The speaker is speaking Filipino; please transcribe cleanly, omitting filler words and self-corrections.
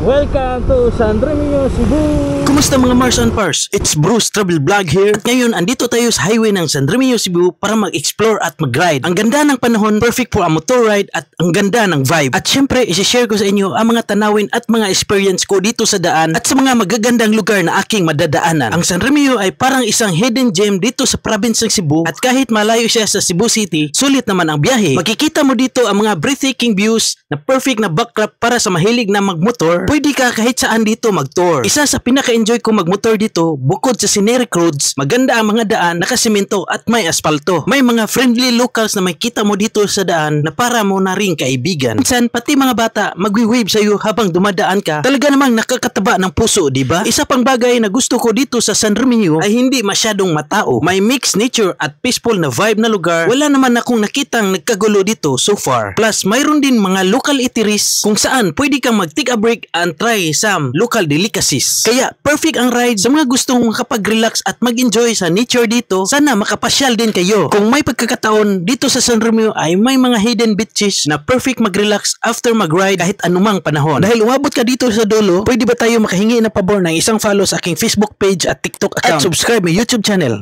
Welcome to San Remigio, Cebu! Kumusta mga Mars and Pars? It's Bruce Travel Vlog here. At ngayon, andito tayo sa highway ng San Remigio, Cebu para mag-explore at mag-ride. Ang ganda ng panahon, perfect for a motor ride at ang ganda ng vibe. At syempre, isi-share ko sa inyo ang mga tanawin at mga experience ko dito sa daan at sa mga magagandang lugar na aking madadaanan. Ang San Remigio ay parang isang hidden gem dito sa province ng Cebu at kahit malayo siya sa Cebu City, sulit naman ang biyahe. Makikita mo dito ang mga breathtaking views na perfect na backdrop para sa mahilig na magmotor. Pwede ka kahit saan dito mag-tour. Isa sa pinaka-enjoy ko magmotor dito, bukod sa scenic roads, maganda ang mga daan, nakasimento at may asfalto. May mga friendly locals na makita mo dito sa daan na para mo na ring kaibigan. Minsan, pati mga bata magwi-wave sa iyo habang dumadaan ka. Talaga namang nakakataba ng puso, di ba? Isa pang bagay na gusto ko dito sa San Remigio ay hindi masyadong matao. May mixed nature at peaceful na vibe na lugar. Wala naman akong nakitang nagkagulo dito so far. Plus, mayroon din mga local eateries kung saan pwede kang mag-take a break and try some local delicacies. Kaya perfect ang ride sa mga gustong makapag-relax at mag-enjoy sa nature dito. Sana makapasyal din kayo. Kung may pagkakataon dito sa San Remigio ay may mga hidden beaches na perfect mag-relax after mag-ride kahit anumang panahon. Dahil umabot ka dito sa dulo, pwede ba tayo makahingi na pabor ng isang follow sa aking Facebook page at TikTok account at subscribe my YouTube channel.